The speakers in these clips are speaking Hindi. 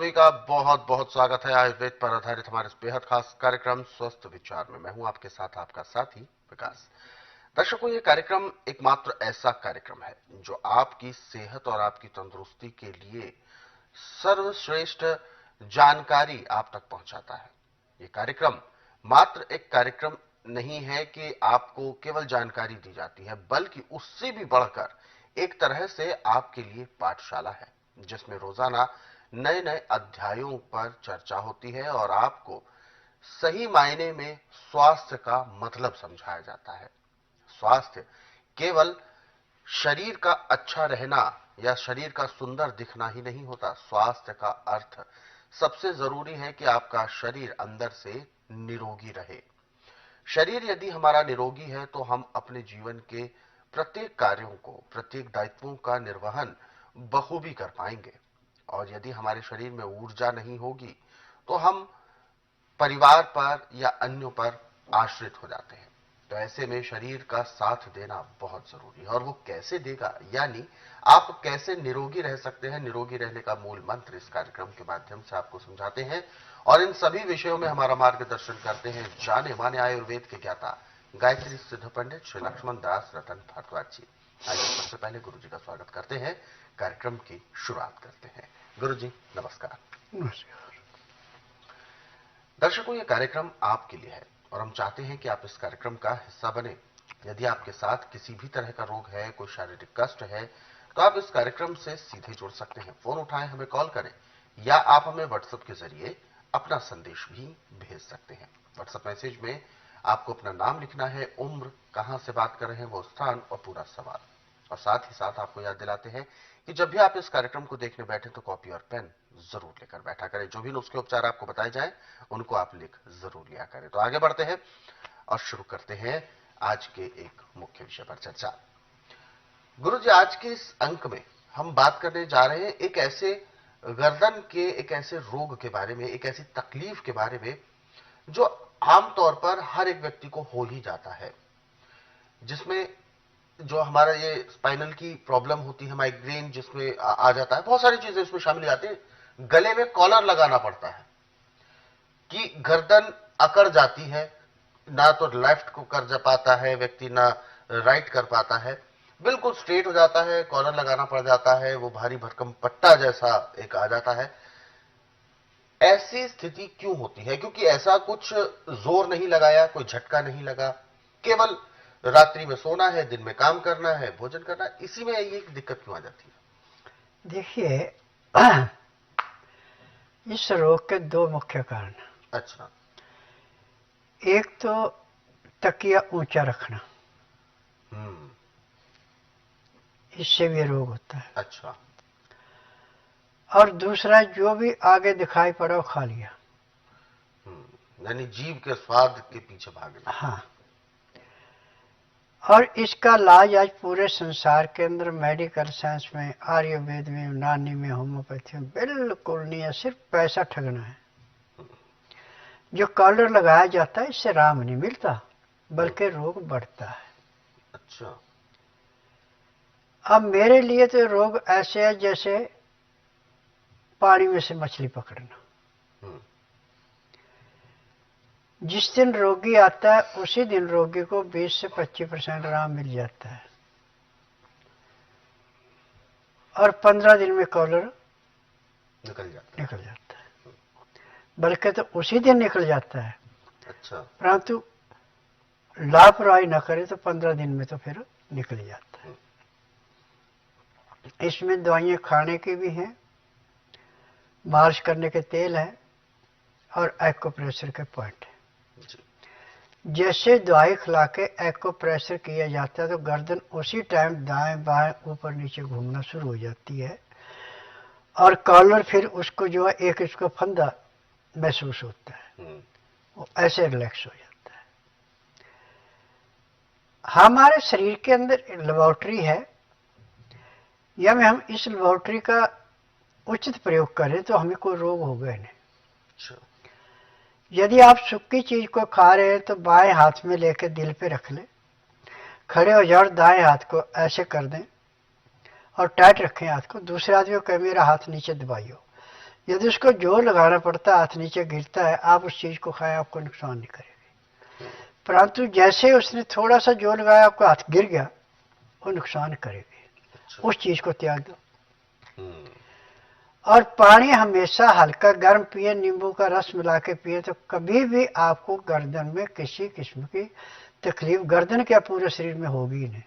सभी का बहुत बहुत स्वागत है आयुर्वेद पर आधारित हमारे इस बेहद खास कार्यक्रम स्वस्थ विचार में। मैं हूं आपके साथ आपका साथी विकास। दर्शकों, ये कार्यक्रम एकमात्र ऐसा कार्यक्रम है जो आपकी सेहत और आपकी तंदुरुस्ती के लिए सर्वश्रेष्ठ जानकारी आप तक पहुंचाता है। ये कार्यक्रम मात्र एक कार्यक्रम नहीं है कि आपको केवल जानकारी दी जाती है, बल्कि उससे भी बढ़कर एक तरह से आपके लिए पाठशाला है, जिसमें रोजाना नए नए अध्यायों पर चर्चा होती है और आपको सही मायने में स्वास्थ्य का मतलब समझाया जाता है। स्वास्थ्य केवल शरीर का अच्छा रहना या शरीर का सुंदर दिखना ही नहीं होता। स्वास्थ्य का अर्थ सबसे जरूरी है कि आपका शरीर अंदर से निरोगी रहे। शरीर यदि हमारा निरोगी है तो हम अपने जीवन के प्रत्येक कार्यों को, प्रत्येक दायित्वों का निर्वहन बखूबी कर पाएंगे। और यदि हमारे शरीर में ऊर्जा नहीं होगी तो हम परिवार पर या अन्यों पर आश्रित हो जाते हैं। तो ऐसे में शरीर का साथ देना बहुत जरूरी है। और वो कैसे देगा, यानी आप कैसे निरोगी रह सकते हैं, निरोगी रहने का मूल मंत्र इस कार्यक्रम के माध्यम से आपको समझाते हैं। और इन सभी विषयों में हमारा मार्गदर्शन करते हैं जाने माने आयुर्वेद के ज्ञाता गायत्री सिद्ध पंडित श्री लक्ष्मण दास रतन भारद्वाज जी। आइए सबसे पहले गुरु जी का स्वागत करते हैं, कार्यक्रम की शुरुआत करते हैं। गुरु जी नमस्कार। नमस्कार। दर्शकों, ये कार्यक्रम आपके लिए है और हम चाहते हैं कि आप इस कार्यक्रम का हिस्सा बने। यदि आपके साथ किसी भी तरह का रोग है, कोई शारीरिक कष्ट है, तो आप इस कार्यक्रम से सीधे जुड़ सकते हैं। फोन उठाएं, हमें कॉल करें, या आप हमें व्हाट्सएप के जरिए अपना संदेश भी भेज सकते हैं। व्हाट्सएप मैसेज में आपको अपना नाम लिखना है, उम्र, कहां से बात कर रहे हैं वो स्थान और पूरा सवाल। और साथ ही साथ आपको याद दिलाते हैं कि जब भी आप इस कार्यक्रम को देखने बैठे तो कॉपी और पेन जरूर लेकर बैठा करें। जो भी नुस्खे उपचार आपको बताए जाएं उनको आप लिख जरूर लिया करें। तो आगे बढ़ते हैं और शुरू करते हैं आज के एक मुख्य विषय पर चर्चा। गुरु जी, आज के इस अंक में हम बात करने जा रहे हैं एक ऐसे गर्दन के एक ऐसे रोग के बारे में, एक ऐसी तकलीफ के बारे में जो आमतौर पर हर एक व्यक्ति को हो ही जाता है, जिसमें जो हमारा ये स्पाइनल की प्रॉब्लम होती है, माइग्रेन जिसमें आ जाता है, बहुत सारी चीजें इसमें शामिल आती है। गले में कॉलर लगाना पड़ता है कि गर्दन अकड़ जाती है, ना तो लेफ्ट को कर जा पाता है व्यक्ति, ना राइट कर पाता है, बिल्कुल स्ट्रेट हो जाता है, कॉलर लगाना पड़ जाता है, वो भारी भरकम पट्टा जैसा एक आ जाता है। ऐसी स्थिति क्यों होती है? क्योंकि ऐसा कुछ जोर नहीं लगाया, कोई झटका नहीं लगा, केवल रात्रि में सोना है, दिन में काम करना है, भोजन करना है, इसी में ये दिक्कत क्यों आ जाती है? देखिए, इस रोग के दो मुख्य कारण। अच्छा। एक तो तकिया ऊंचा रखना, इससे भी रोग होता है। अच्छा। और दूसरा, जो भी आगे दिखाई पड़ा वो खा लिया, यानी जीभ के स्वाद के पीछे भागना। हाँ। और इसका इलाज आज पूरे संसार के अंदर मेडिकल साइंस में, आयुर्वेद में, यूनानी में, होम्योपैथी में बिल्कुल नहीं है, सिर्फ पैसा ठगना है। जो कॉलर लगाया जाता है इससे आराम नहीं मिलता, बल्कि रोग बढ़ता है। अच्छा। अब मेरे लिए तो रोग ऐसे है जैसे पानी में से मछली पकड़ना। जिस दिन रोगी आता है उसी दिन रोगी को 20 से 25% आराम मिल जाता है, और 15 दिन में कॉलर निकल जाता है, बल्कि तो उसी दिन निकल जाता है। अच्छा। परंतु लापरवाही न करे तो 15 दिन में तो फिर निकल जाता है। इसमें दवाइयाँ खाने की भी हैं, मालिश करने के तेल हैं, और एक्यूप्रेशर के पॉइंट है। जैसे दवाई खिला के एक्यूप्रेशर किया जाता है तो गर्दन उसी टाइम दाएं बाएं ऊपर नीचे घूमना शुरू हो जाती है, और कॉलर फिर उसको जो है एक इसको फंदा महसूस होता है, वो ऐसे रिलैक्स हो जाता है। हमारे शरीर के अंदर लेबोरेटरी है, या में हम इस लेबोरेटरी का उचित प्रयोग करें तो हमें कोई रोग होगा नहीं। यदि आप सूखी चीज को खा रहे हैं तो बाएं हाथ में लेकर दिल पे रख लें, खड़े हो जाओ, दाएं हाथ को ऐसे कर दें और टाइट रखें हाथ को। दूसरे आदमी को कहे मेरा हाथ नीचे दबाइयो, यदि उसको जोर लगाना पड़ता है, हाथ नीचे गिरता है, आप उस चीज को खाएं, आपको नुकसान नहीं करेगी। परंतु जैसे उसने थोड़ा सा जोर लगाया, आपका हाथ गिर गया, वो नुकसान करेगी। अच्छा। उस चीज को त्याग दो। हम्म। और पानी हमेशा हल्का गर्म पिए, नींबू का रस मिला के पिए, तो कभी भी आपको गर्दन में किसी किस्म की तकलीफ, गर्दन क्या पूरे शरीर में होगी ही नहीं।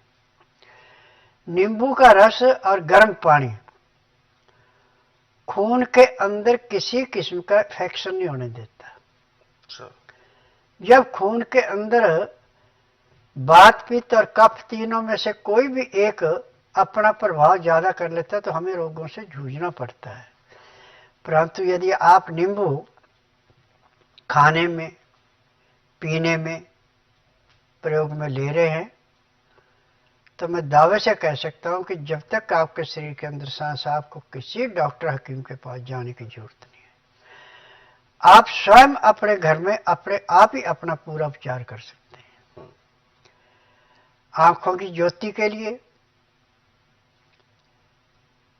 नींबू का रस और गर्म पानी खून के अंदर किसी किस्म का इन्फेक्शन नहीं होने देता। अच्छा। जब खून के अंदर वात, पित्त और कफ तीनों में से कोई भी एक अपना प्रभाव ज्यादा कर लेता है, तो हमें रोगों से जूझना पड़ता है। परंतु यदि आप नींबू खाने में, पीने में प्रयोग में ले रहे हैं, तो मैं दावे से कह सकता हूं कि जब तक आपके शरीर के अंदर सांस, आपको किसी डॉक्टर हकीम के पास जाने की जरूरत नहीं है। आप स्वयं अपने घर में अपने आप ही अपना पूरा उपचार कर सकते हैं। आंखों की ज्योति के लिए,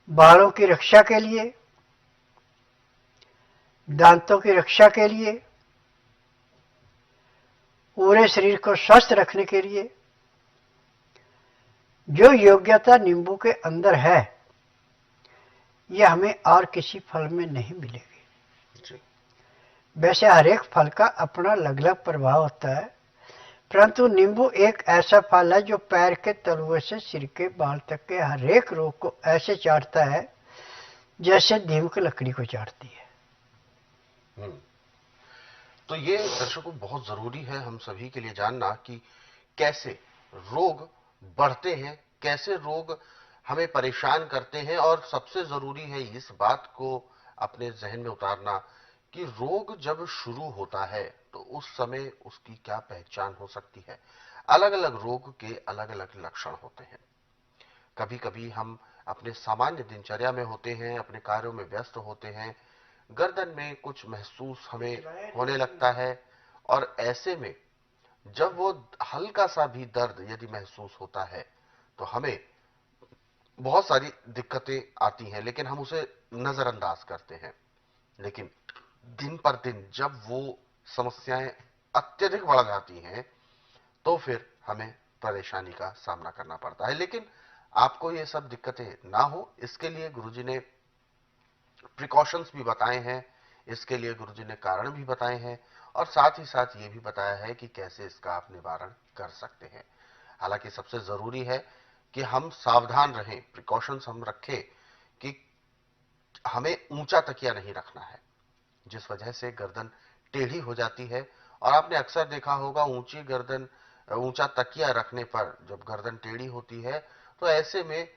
बालों की रक्षा के लिए, दांतों की रक्षा के लिए, पूरे शरीर को स्वस्थ रखने के लिए जो योग्यता नींबू के अंदर है, यह हमें और किसी फल में नहीं मिलेगी। जी। वैसे हर एक फल का अपना अलग अलग प्रभाव होता है, परंतु नींबू एक ऐसा फल है जो पैर के तलुए से सिर के बाल तक के हर एक रोग को ऐसे चाटता है जैसे दीमक लकड़ी को चाटती है। तो ये दर्शकों बहुत जरूरी है हम सभी के लिए जानना कि कैसे रोग बढ़ते हैं, कैसे रोग हमें परेशान करते हैं, और सबसे जरूरी है इस बात को अपने जहन में उतारना कि रोग जब शुरू होता है तो उस समय उसकी क्या पहचान हो सकती है। अलग अलग रोग के अलग अलग लक्षण होते हैं। कभी कभी हम अपने सामान्य दिनचर्या में होते हैं, अपने कार्यों में व्यस्त होते हैं, गर्दन में कुछ महसूस हमें होने लगता है, और ऐसे में जब वो हल्का सा भी दर्द यदि महसूस होता है तो हमें बहुत सारी दिक्कतें आती हैं, लेकिन हम उसे नजरअंदाज करते हैं। लेकिन दिन पर दिन जब वो समस्याएं अत्यधिक बढ़ जाती हैं तो फिर हमें परेशानी का सामना करना पड़ता है। लेकिन आपको ये सब दिक्कतें ना हो, इसके लिए गुरुजी ने प्रिकॉशंस भी बताए हैं, इसके लिए गुरुजी ने कारण भी बताए हैं, और साथ ही साथ ये भी बताया है कि कैसे इसका आप निवारण कर सकते हैं। हालांकि सबसे जरूरी है कि हम सावधान रहें, प्रिकॉशंस हम रखें कि हमें ऊंचा तकिया नहीं रखना है, जिस वजह से गर्दन टेढ़ी हो जाती है। और आपने अक्सर देखा होगा ऊंची गर्दन, ऊंचा तकिया रखने पर जब गर्दन टेढ़ी होती है तो ऐसे में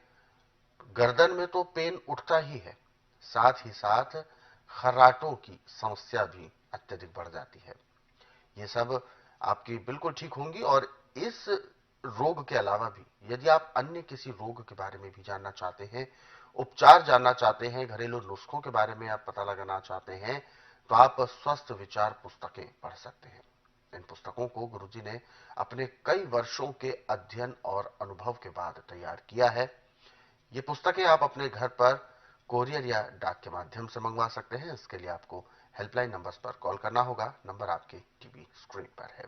गर्दन में तो पेन उठता ही है, साथ ही साथ खर्राटों की समस्या भी अत्यधिक बढ़ जाती है। ये सब आपकी बिल्कुल ठीक होंगी। और इस रोग के अलावा भी यदि आप अन्य किसी रोग के बारे में भी जानना चाहते हैं, उपचार जानना चाहते हैं, घरेलू नुस्खों के बारे में आप पता लगाना चाहते हैं, तो आप स्वस्थ विचार पुस्तकें पढ़ सकते हैं। इन पुस्तकों को गुरुजी ने अपने कई वर्षों के अध्ययन और अनुभव के बाद तैयार किया है। ये पुस्तकें आप अपने घर पर कोरियर या डाक के माध्यम से मंगवा सकते हैं। इसके लिए आपको हेल्पलाइन नंबर्स पर कॉल करना होगा। नंबर आपके टीवी स्क्रीन पर है।